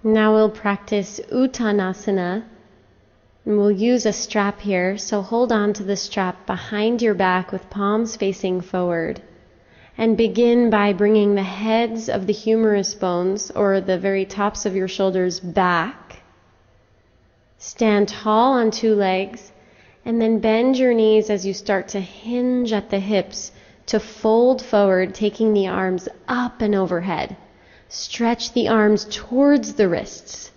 Now we'll practice Uttanasana, and we'll use a strap here, so hold on to the strap behind your back with palms facing forward, and begin by bringing the heads of the humerus bones, or the very tops of your shoulders, back. Stand tall on two legs, and then bend your knees as you start to hinge at the hips to fold forward, taking the arms up and overhead. Stretch the arms towards the wrists.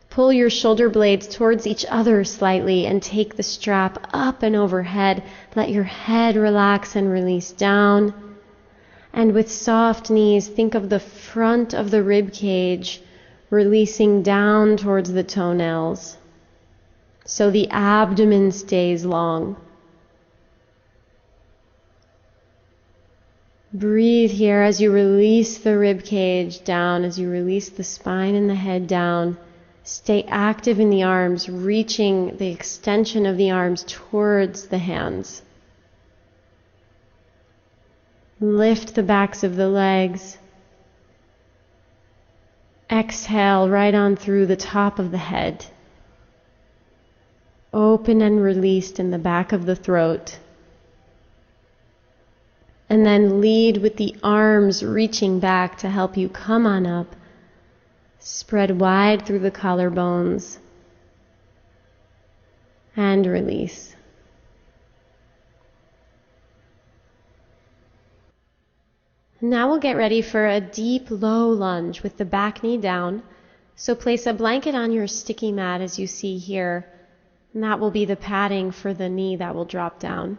Pull your shoulder blades towards each other slightly and take the strap up and overhead. Let your head relax and release down. And with soft knees, think of the front of the rib cage releasing down towards the toenails, so the abdomen stays long. Breathe here as you release the rib cage down, as you release the spine and the head down. Stay active in the arms, reaching the extension of the arms towards the hands. Lift the backs of the legs. Exhale right on through the top of the head. Open and released in the back of the throat. And then lead with the arms reaching back to help you come on up. Spread wide through the collarbones. And release. Now we'll get ready for a deep low lunge with the back knee down. So place a blanket on your sticky mat as you see here. And that will be the padding for the knee that will drop down.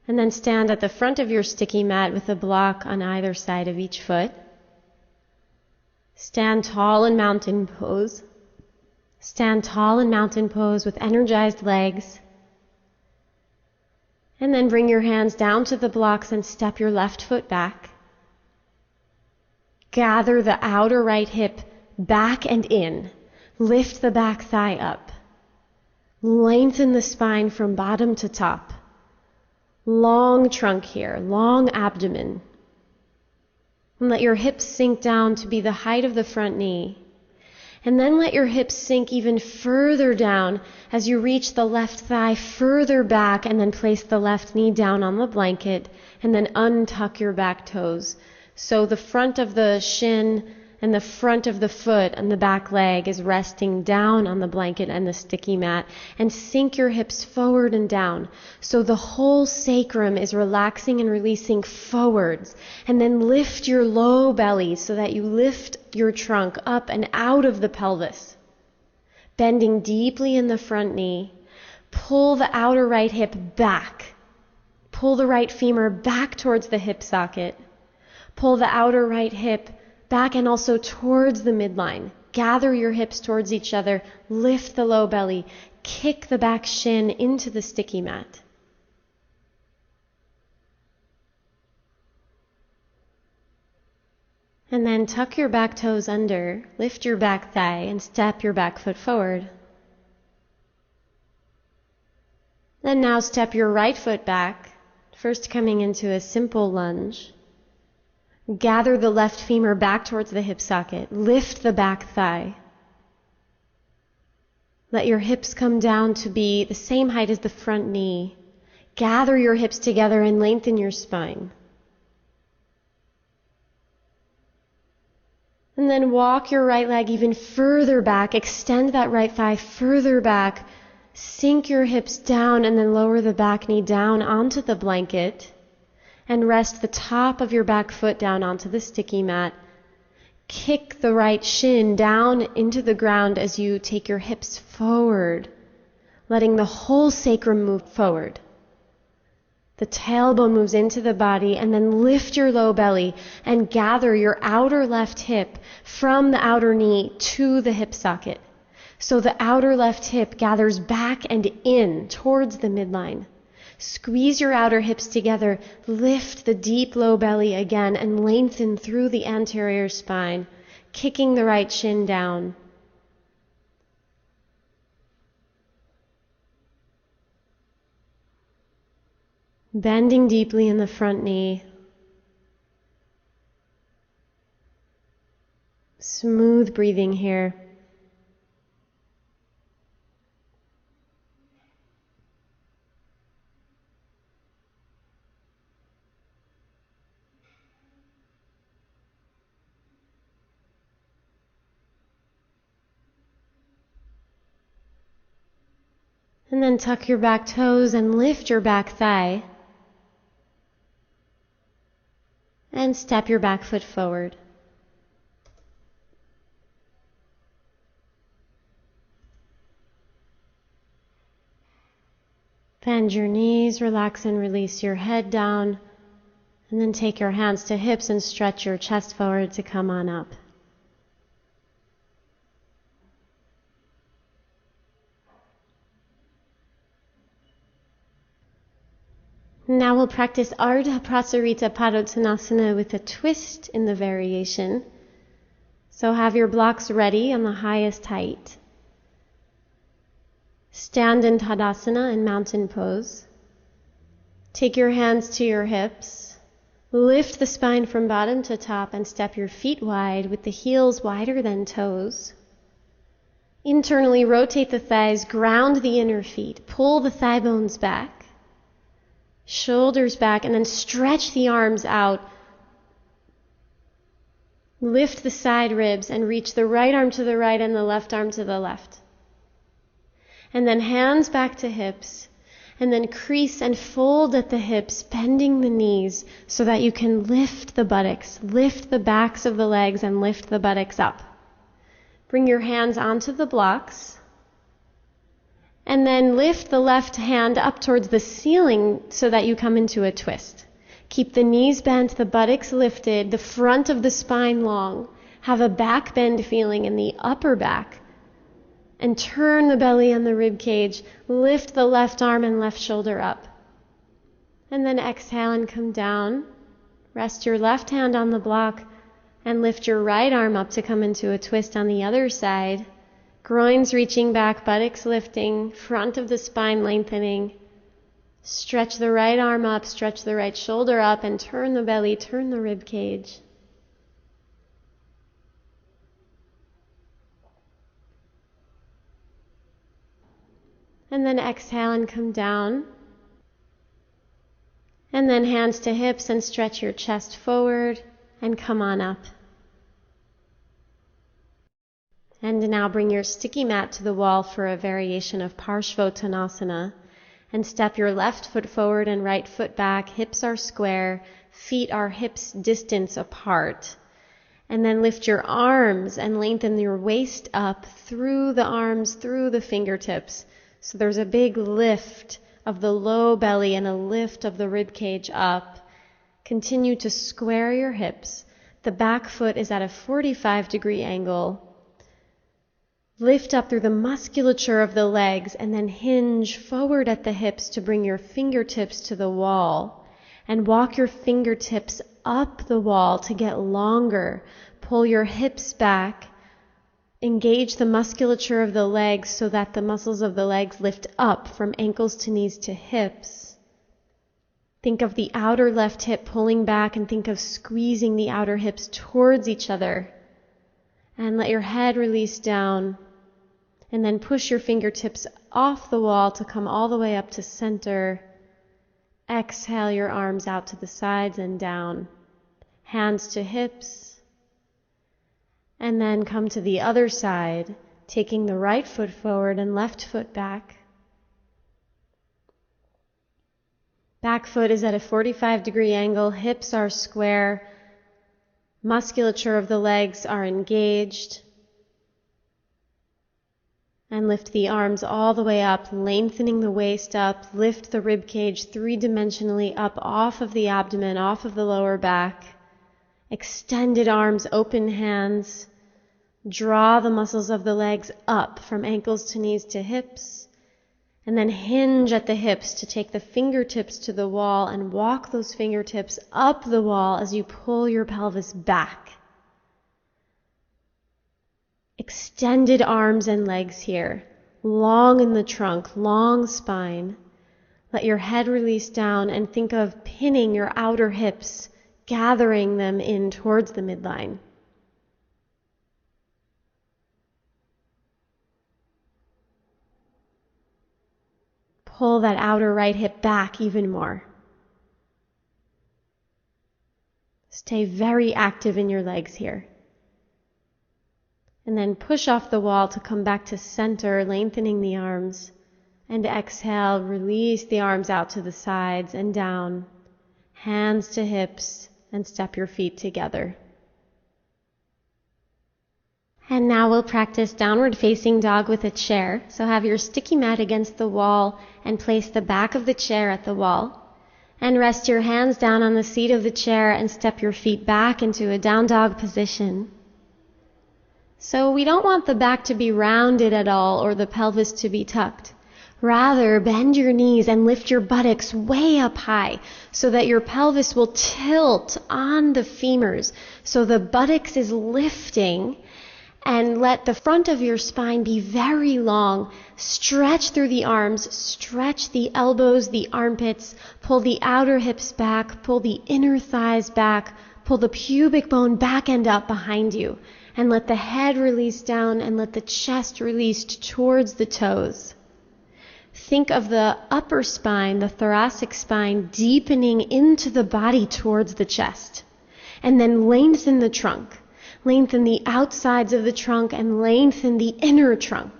And then stand at the front of your sticky mat with a block on either side of each foot. Stand tall in mountain pose. Stand tall in mountain pose with energized legs. And then bring your hands down to the blocks and step your left foot back. Gather the outer right hip back and in. Lift the back thigh up. Lengthen the spine from bottom to top. Long trunk here, long abdomen. And let your hips sink down to be the height of the front knee. And then let your hips sink even further down as you reach the left thigh further back, and then place the left knee down on the blanket, and then untuck your back toes. So the front of the shin and the front of the foot and the back leg is resting down on the blanket and the sticky mat, and sink your hips forward and down. So the whole sacrum is relaxing and releasing forwards. And then lift your low belly so that you lift your trunk up and out of the pelvis. Bending deeply in the front knee. Pull the outer right hip back. Pull the right femur back towards the hip socket. Pull the outer right hip back and also towards the midline. Gather your hips towards each other. Lift the low belly. Kick the back shin into the sticky mat. And then tuck your back toes under, lift your back thigh, and step your back foot forward. Then now step your right foot back, first coming into a simple lunge. Gather the left femur back towards the hip socket. Lift the back thigh. Let your hips come down to be the same height as the front knee. Gather your hips together and lengthen your spine. And then walk your right leg even further back. Extend that right thigh further back. Sink your hips down and then lower the back knee down onto the blanket. And rest the top of your back foot down onto the sticky mat. Kick the right shin down into the ground as you take your hips forward, letting the whole sacrum move forward. The tailbone moves into the body, and then lift your low belly and gather your outer left hip from the outer knee to the hip socket. So the outer left hip gathers back and in towards the midline. Squeeze your outer hips together, lift the deep low belly again, and lengthen through the anterior spine, kicking the right shin down. Bending deeply in the front knee. Smooth breathing here. And then tuck your back toes and lift your back thigh. And step your back foot forward. Bend your knees, relax and release your head down. And then take your hands to hips and stretch your chest forward to come on up. Now we'll practice Ardha Prasarita Padottanasana with a twist in the variation. So have your blocks ready on the highest height. Stand in Tadasana in mountain pose. Take your hands to your hips. Lift the spine from bottom to top and step your feet wide with the heels wider than toes. Internally rotate the thighs, ground the inner feet, pull the thigh bones back. Shoulders back, and then stretch the arms out. Lift the side ribs and reach the right arm to the right and the left arm to the left. And then hands back to hips, and then crease and fold at the hips, bending the knees so that you can lift the buttocks, lift the backs of the legs, and lift the buttocks up. Bring your hands onto the blocks. And then lift the left hand up towards the ceiling so that you come into a twist. Keep the knees bent, the buttocks lifted, the front of the spine long. Have a back bend feeling in the upper back. And turn the belly and the rib cage. Lift the left arm and left shoulder up. And then exhale and come down. Rest your left hand on the block and lift your right arm up to come into a twist on the other side. Groins reaching back, buttocks lifting, front of the spine lengthening. Stretch the right arm up, stretch the right shoulder up, and turn the belly, turn the rib cage. And then exhale and come down. And then hands to hips and stretch your chest forward and come on up. And now bring your sticky mat to the wall for a variation of Parshvottanasana. And step your left foot forward and right foot back. Hips are square. Feet are hips distance apart. And then lift your arms and lengthen your waist up through the arms, through the fingertips. So there's a big lift of the low belly and a lift of the rib cage up. Continue to square your hips. The back foot is at a 45-degree angle. Lift up through the musculature of the legs and then hinge forward at the hips to bring your fingertips to the wall. And walk your fingertips up the wall to get longer. Pull your hips back. Engage the musculature of the legs so that the muscles of the legs lift up from ankles to knees to hips. Think of the outer left hip pulling back and think of squeezing the outer hips towards each other. And let your head release down. And then push your fingertips off the wall to come all the way up to center. Exhale your arms out to the sides and down. Hands to hips. And then come to the other side, taking the right foot forward and left foot back. Back foot is at a 45-degree angle. Hips are square. Musculature of the legs are engaged. And lift the arms all the way up, lengthening the waist up. Lift the rib cage three-dimensionally up off of the abdomen, off of the lower back. Extended arms, open hands. Draw the muscles of the legs up from ankles to knees to hips. And then hinge at the hips to take the fingertips to the wall and walk those fingertips up the wall as you pull your pelvis back. Extended arms and legs here, long in the trunk, long spine. Let your head release down and think of pinning your outer hips, gathering them in towards the midline. Pull that outer right hip back even more. Stay very active in your legs here. And then push off the wall to come back to center, lengthening the arms. And exhale, release the arms out to the sides and down. Hands to hips, and step your feet together. And now we'll practice downward facing dog with a chair. So have your sticky mat against the wall and place the back of the chair at the wall. And rest your hands down on the seat of the chair and step your feet back into a down dog position. So we don't want the back to be rounded at all or the pelvis to be tucked. Rather, bend your knees and lift your buttocks way up high so that your pelvis will tilt on the femurs. So the buttocks is lifting, and let the front of your spine be very long. Stretch through the arms, stretch the elbows, the armpits, pull the outer hips back, pull the inner thighs back, pull the pubic bone back and up behind you. And let the head release down and let the chest release towards the toes. Think of the upper spine, the thoracic spine, deepening into the body towards the chest. And then lengthen the trunk. Lengthen the outsides of the trunk and lengthen the inner trunk.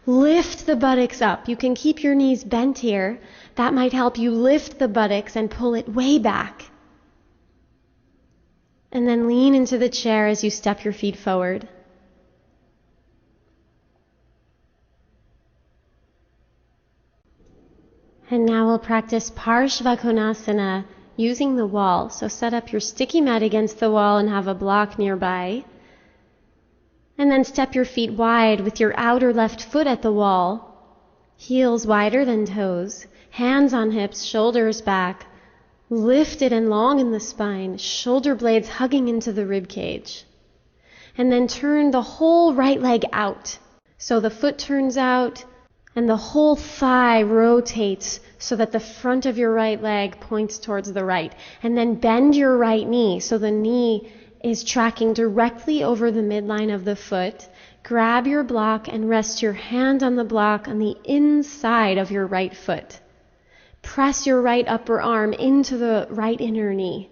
Lift the buttocks up. You can keep your knees bent here. That might help you lift the buttocks and pull it way back. And then lean into the chair as you step your feet forward. And now we'll practice Parshva Konasana using the wall. So set up your sticky mat against the wall and have a block nearby. And then step your feet wide with your outer left foot at the wall. Heels wider than toes. Hands on hips, shoulders back. Lifted and long in the spine. Shoulder blades hugging into the rib cage. And then turn the whole right leg out. So the foot turns out and the whole thigh rotates so that the front of your right leg points towards the right. And then bend your right knee so the knee is tracking directly over the midline of the foot. Grab your block and rest your hand on the block on the inside of your right foot. Press your right upper arm into the right inner knee.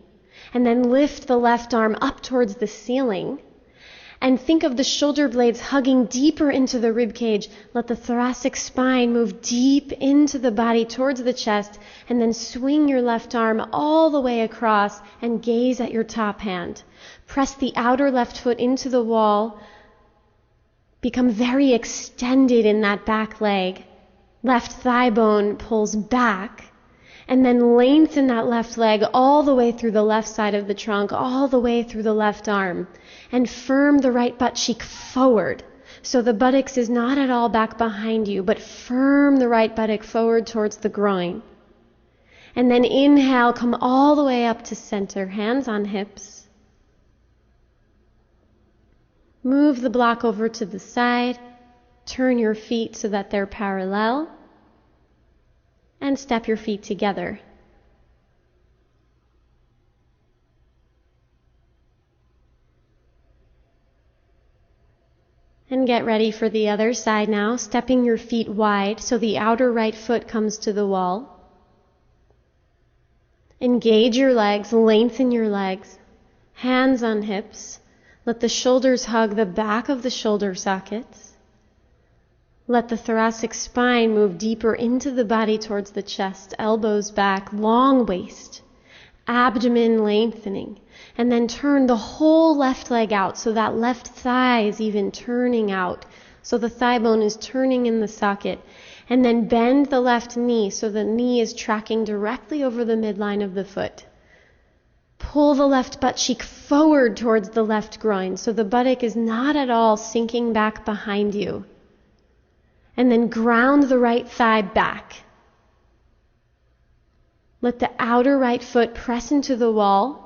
And then lift the left arm up towards the ceiling. And think of the shoulder blades hugging deeper into the rib cage. Let the thoracic spine move deep into the body towards the chest. And then swing your left arm all the way across and gaze at your top hand. Press the outer left foot into the wall. Become very extended in that back leg. Left thigh bone pulls back. And then lengthen that left leg all the way through the left side of the trunk, all the way through the left arm. And firm the right butt cheek forward. So the buttocks is not at all back behind you, but firm the right buttock forward towards the groin. And then inhale, come all the way up to center, hands on hips. Move the block over to the side. Turn your feet so that they're parallel. And step your feet together. And get ready for the other side now, stepping your feet wide so the outer right foot comes to the wall. Engage your legs, lengthen your legs, hands on hips. Let the shoulders hug the back of the shoulder sockets. Let the thoracic spine move deeper into the body towards the chest, elbows back, long waist, abdomen lengthening. And then turn the whole left leg out so that left thigh is even turning out. So the thigh bone is turning in the socket. And then bend the left knee so the knee is tracking directly over the midline of the foot. Pull the left butt cheek forward towards the left groin so the buttock is not at all sinking back behind you. And then ground the right thigh back. Let the outer right foot press into the wall.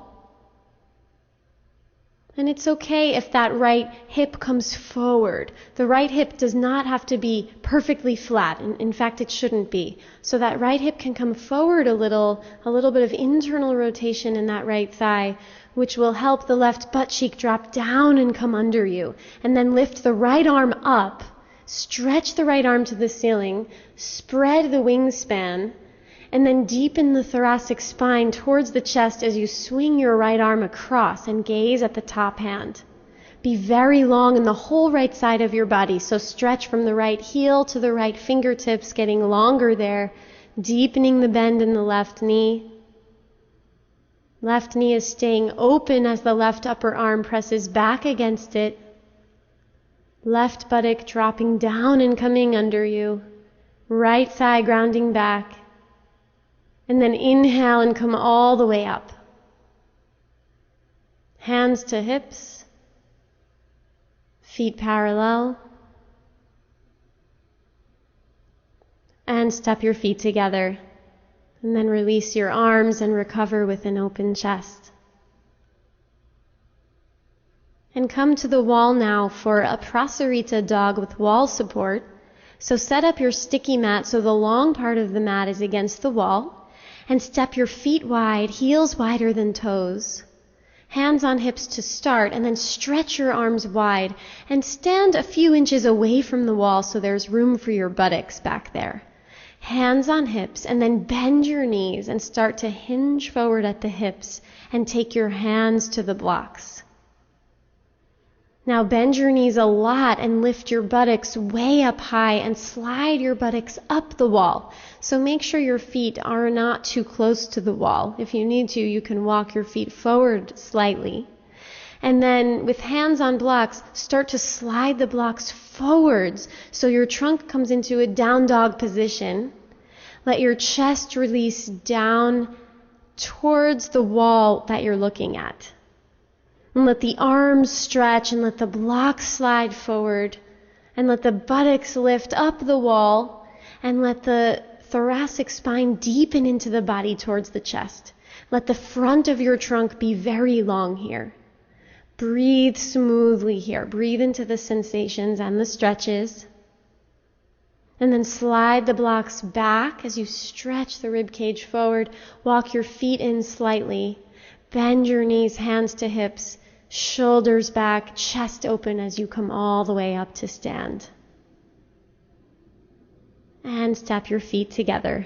And it's okay if that right hip comes forward. The right hip does not have to be perfectly flat. In fact, it shouldn't be. So that right hip can come forward a little bit of internal rotation in that right thigh, which will help the left butt cheek drop down and come under you. And then lift the right arm up, stretch the right arm to the ceiling, spread the wingspan, and then deepen the thoracic spine towards the chest as you swing your right arm across and gaze at the top hand. Be very long in the whole right side of your body, so stretch from the right heel to the right fingertips, getting longer there, deepening the bend in the left knee. Left knee is staying open as the left upper arm presses back against it. Left buttock dropping down and coming under you. Right thigh grounding back. And then inhale and come all the way up. Hands to hips. Feet parallel. And step your feet together. And then release your arms and recover with an open chest. And come to the wall now for a Prasarita dog with wall support. So set up your sticky mat so the long part of the mat is against the wall. And step your feet wide, heels wider than toes. Hands on hips to start, and then stretch your arms wide and stand a few inches away from the wall so there's room for your buttocks back there. Hands on hips, and then bend your knees and start to hinge forward at the hips and take your hands to the blocks. Now bend your knees a lot and lift your buttocks way up high and slide your buttocks up the wall. So make sure your feet are not too close to the wall. If you need to, you can walk your feet forward slightly. And then with hands on blocks, start to slide the blocks forwards so your trunk comes into a down dog position. Let your chest release down towards the wall that you're looking at. And let the arms stretch and let the blocks slide forward. And let the buttocks lift up the wall. And let the thoracic spine deepen into the body towards the chest. Let the front of your trunk be very long here. Breathe smoothly here. Breathe into the sensations and the stretches. And then slide the blocks back as you stretch the rib cage forward. Walk your feet in slightly. Bend your knees, hands to hips. Shoulders back, chest open as you come all the way up to stand. And step your feet together.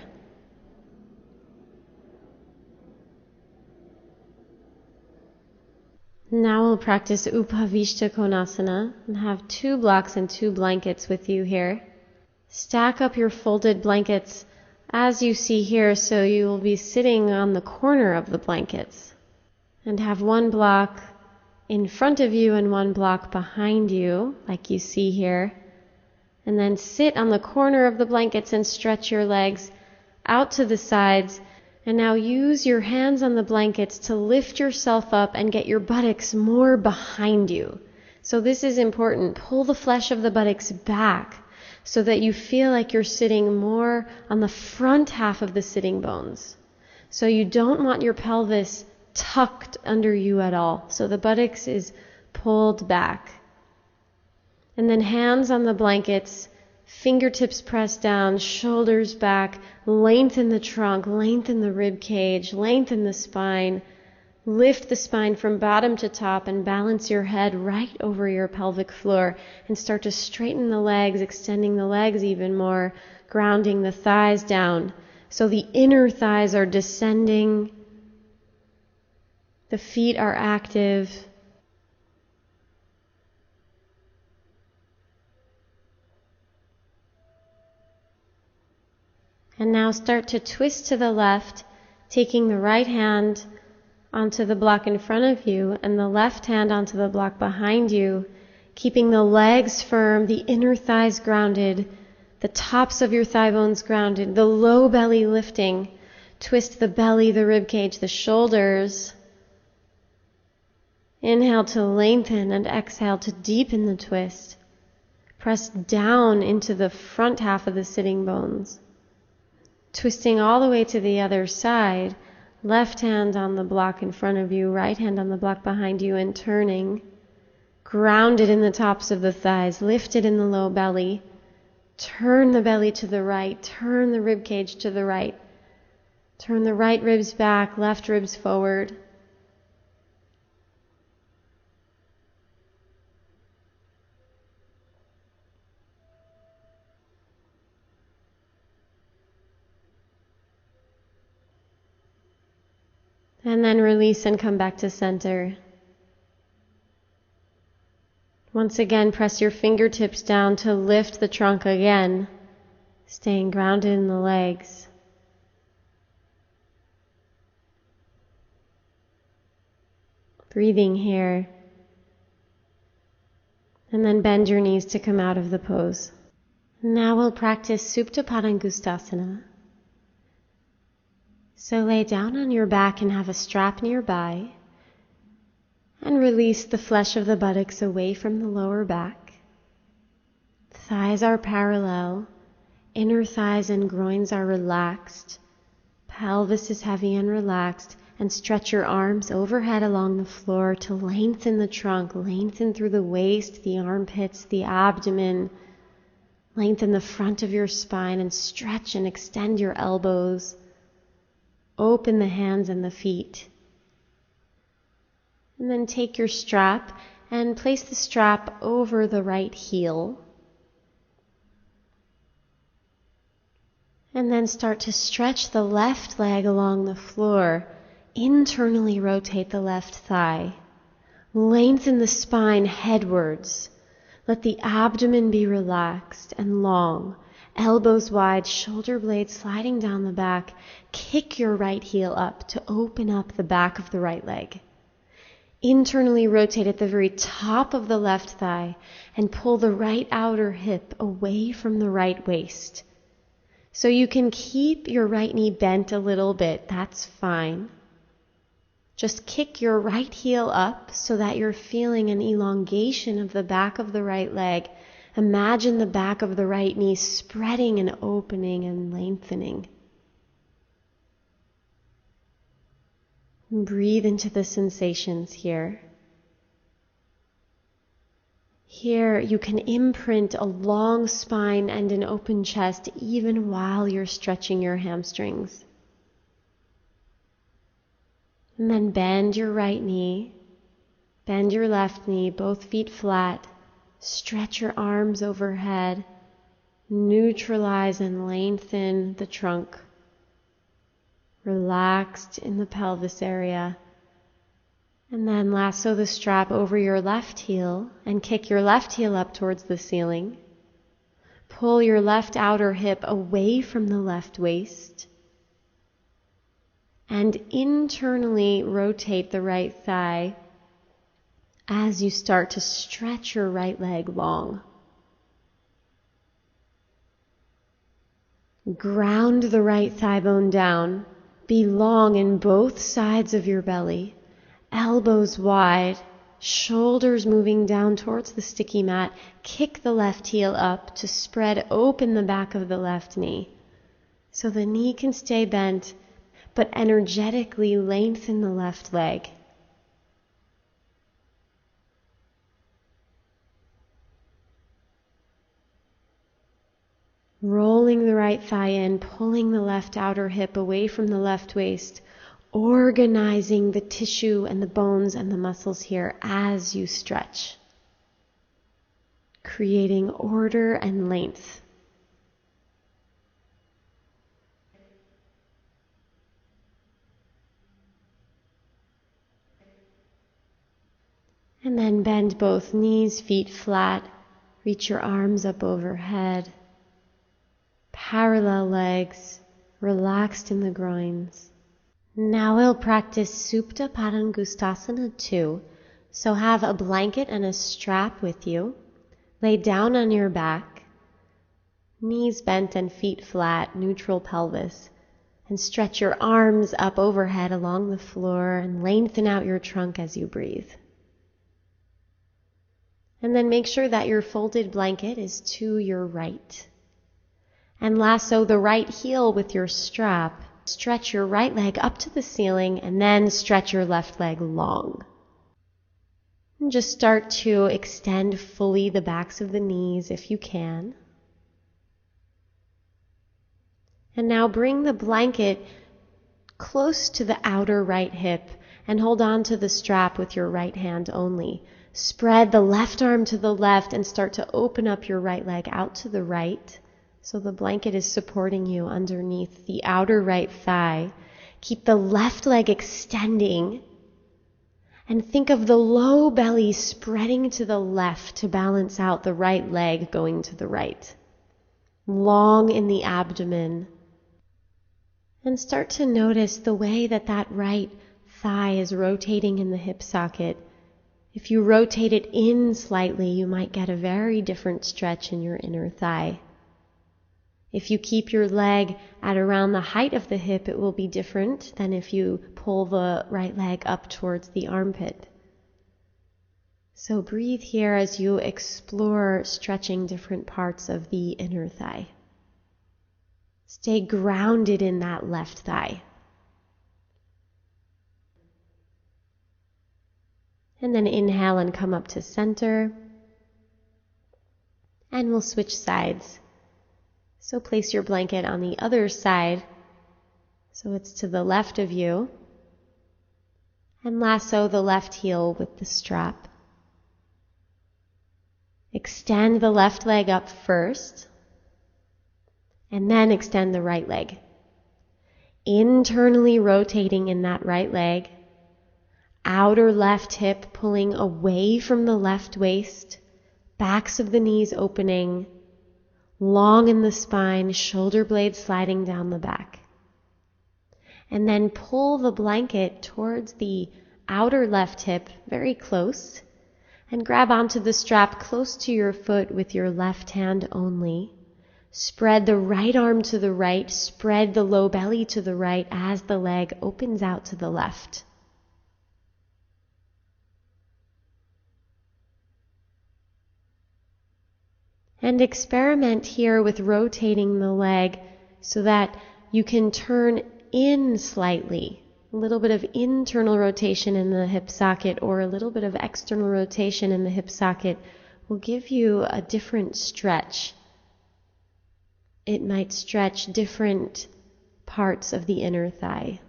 Now we'll practice Upavishta Konasana and have 2 blocks and 2 blankets with you here. Stack up your folded blankets as you see here, so you will be sitting on the corner of the blankets. And have 1 block in front of you and 1 block behind you, like you see here. And then sit on the corner of the blankets and stretch your legs out to the sides. And now use your hands on the blankets to lift yourself up and get your buttocks more behind you. So this is important. Pull the flesh of the buttocks back so that you feel like you're sitting more on the front half of the sitting bones. So you don't want your pelvis tucked under you at all. So the buttocks is pulled back. And then hands on the blankets, fingertips pressed down, shoulders back, lengthen the trunk, lengthen the rib cage, lengthen the spine, lift the spine from bottom to top and balance your head right over your pelvic floor and start to straighten the legs, extending the legs even more, grounding the thighs down. So the inner thighs are descending. The feet are active. And now start to twist to the left, taking the right hand onto the block in front of you and the left hand onto the block behind you, keeping the legs firm, the inner thighs grounded, the tops of your thigh bones grounded, the low belly lifting. Twist the belly, the rib cage, the shoulders. Inhale to lengthen and exhale to deepen the twist. Press down into the front half of the sitting bones. Twisting all the way to the other side, Left hand on the block in front of you, right hand on the block behind you, and turning. Grounded in the tops of the thighs, lifted in the low belly. Turn the belly to the right, turn the rib cage to the right. Turn the right ribs back, left ribs forward. And then release and come back to center. Once again, press your fingertips down to lift the trunk again, staying grounded in the legs. Breathing here. And then bend your knees to come out of the pose. Now we'll practice Supta Padangusthasana. So lay down on your back and have a strap nearby, and release the flesh of the buttocks away from the lower back. Thighs are parallel, inner thighs and groins are relaxed, pelvis is heavy and relaxed, and stretch your arms overhead along the floor to lengthen the trunk, lengthen through the waist, the armpits, the abdomen, lengthen the front of your spine and stretch and extend your elbows. Open the hands and the feet. And then take your strap and place the strap over the right heel. And then start to stretch the left leg along the floor. Internally rotate the left thigh. Lengthen the spine headwards. Let the abdomen be relaxed and long. Elbows wide, shoulder blades sliding down the back. Kick your right heel up to open up the back of the right leg. Internally rotate at the very top of the left thigh and pull the right outer hip away from the right waist. So you can keep your right knee bent a little bit, that's fine. Just kick your right heel up so that you're feeling an elongation of the back of the right leg. Imagine the back of the right knee spreading and opening and lengthening. And breathe into the sensations here. Here you can imprint a long spine and an open chest even while you're stretching your hamstrings. And then bend your right knee, bend your left knee, both feet flat. Stretch your arms overhead, neutralize and lengthen the trunk. Relaxed in the pelvis area. And then lasso the strap over your left heel and kick your left heel up towards the ceiling. Pull your left outer hip away from the left waist. And internally rotate the right thigh as you start to stretch your right leg long. Ground the right thigh bone down. Be long in both sides of your belly. Elbows wide, shoulders moving down towards the sticky mat. Kick the left heel up to spread open the back of the left knee. So the knee can stay bent, but energetically lengthen the left leg. Rolling the right thigh in, pulling the left outer hip away from the left waist, organizing the tissue and the bones and the muscles here as you stretch, creating order and length. And then bend both knees, feet flat, reach your arms up overhead. Parallel legs, relaxed in the groins. Now we'll practice Supta Padangusthasana 2. So have a blanket and a strap with you. Lay down on your back, knees bent and feet flat, neutral pelvis. And stretch your arms up overhead along the floor and lengthen out your trunk as you breathe. And then make sure that your folded blanket is to your right. And lasso the right heel with your strap Stretch your right leg up to the ceiling and then stretch your left leg long. And just start to extend fully the backs of the knees if you can. And now bring the blanket close to the outer right hip and hold on to the strap with your right hand only. Spread the left arm to the left and start to open up your right leg out to the right. So the blanket is supporting you underneath the outer right thigh. Keep the left leg extending. And think of the low belly spreading to the left to balance out the right leg going to the right. Long in the abdomen. And start to notice the way that that right thigh is rotating in the hip socket. If you rotate it in slightly, you might get a very different stretch in your inner thigh. If you keep your leg at around the height of the hip, it will be different than if you pull the right leg up towards the armpit. So breathe here as you explore stretching different parts of the inner thigh. Stay grounded in that left thigh. And then inhale and come up to center. And we'll switch sides. So place your blanket on the other side, so it's to the left of you. And lasso the left heel with the strap. Extend the left leg up first, and then extend the right leg. Internally rotating in that right leg. Outer left hip pulling away from the left waist. Backs of the knees opening. Long in the spine, shoulder blades sliding down the back. And then pull the blanket towards the outer left hip, very close, and grab onto the strap close to your foot with your left hand only. Spread the right arm to the right, spread the low belly to the right as the leg opens out to the left. And experiment here with rotating the leg so that you can turn in slightly. A little bit of internal rotation in the hip socket or a little bit of external rotation in the hip socket will give you a different stretch. It might stretch different parts of the inner thigh.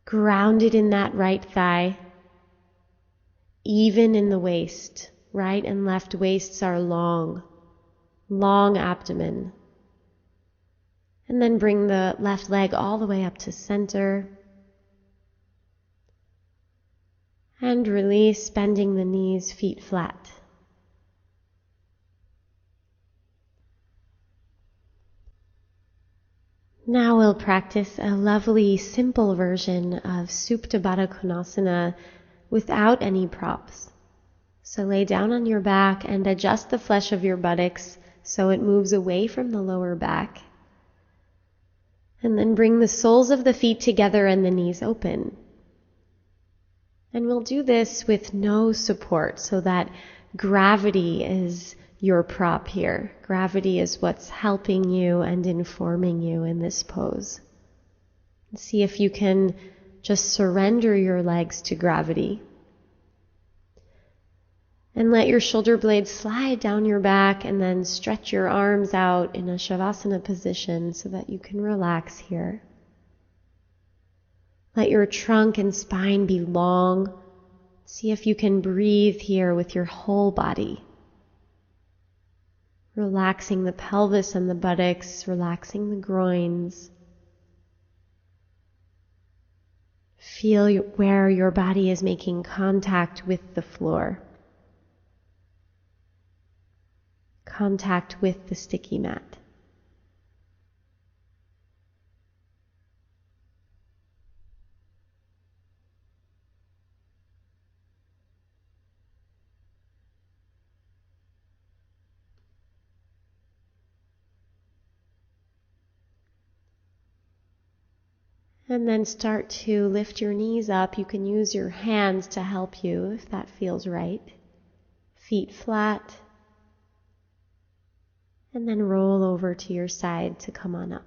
Grounded in that right thigh, even in the waist. Right and left waists are long, long abdomen. And then bring the left leg all the way up to center. And release, bending the knees, feet flat. Now we'll practice a lovely, simple version of Supta Baddha Konasana without any props. So lay down on your back and adjust the flesh of your buttocks so it moves away from the lower back. And then bring the soles of the feet together and the knees open. And we'll do this with no support so that gravity is your prop here. Gravity is what's helping you and informing you in this pose. See if you can just surrender your legs to gravity. And let your shoulder blades slide down your back and then stretch your arms out in a Shavasana position so that you can relax here. Let your trunk and spine be long. See if you can breathe here with your whole body. Relaxing the pelvis and the buttocks, relaxing the groins. Feel where your body is making contact with the floor. Contact with the sticky mat. And then start to lift your knees up. You can use your hands to help you if that feels right. Feet flat, And then roll over to your side to come on up.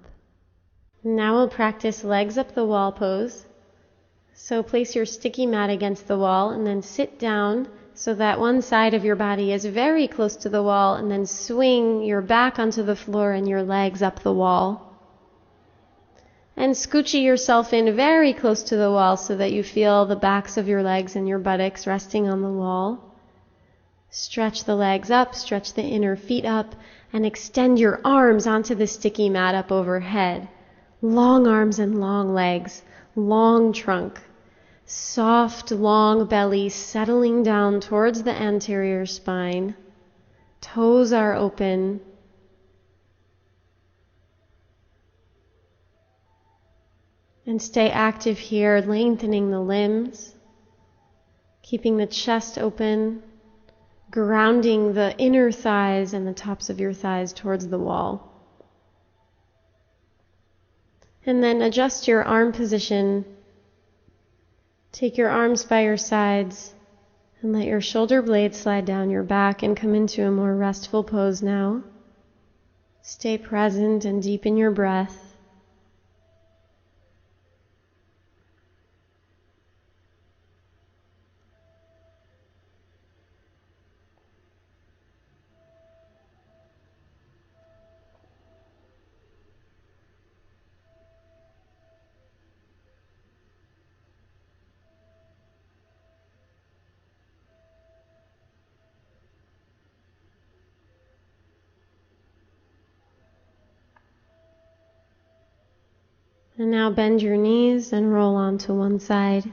Now we'll practice legs up the wall pose. So place your sticky mat against the wall and then sit down so that one side of your body is very close to the wall, and then swing your back onto the floor and your legs up the wall. And scoochie yourself in very close to the wall so that you feel the backs of your legs and your buttocks resting on the wall. Stretch the legs up, stretch the inner feet up, and extend your arms onto the sticky mat up overhead. Long arms and long legs, long trunk. Soft, long belly settling down towards the anterior spine. Toes are open. And stay active here, lengthening the limbs, keeping the chest open, grounding the inner thighs and the tops of your thighs towards the wall. And then adjust your arm position. Take your arms by your sides and let your shoulder blades slide down your back and come into a more restful pose now. Stay present and deepen your breath. And now bend your knees and roll onto one side.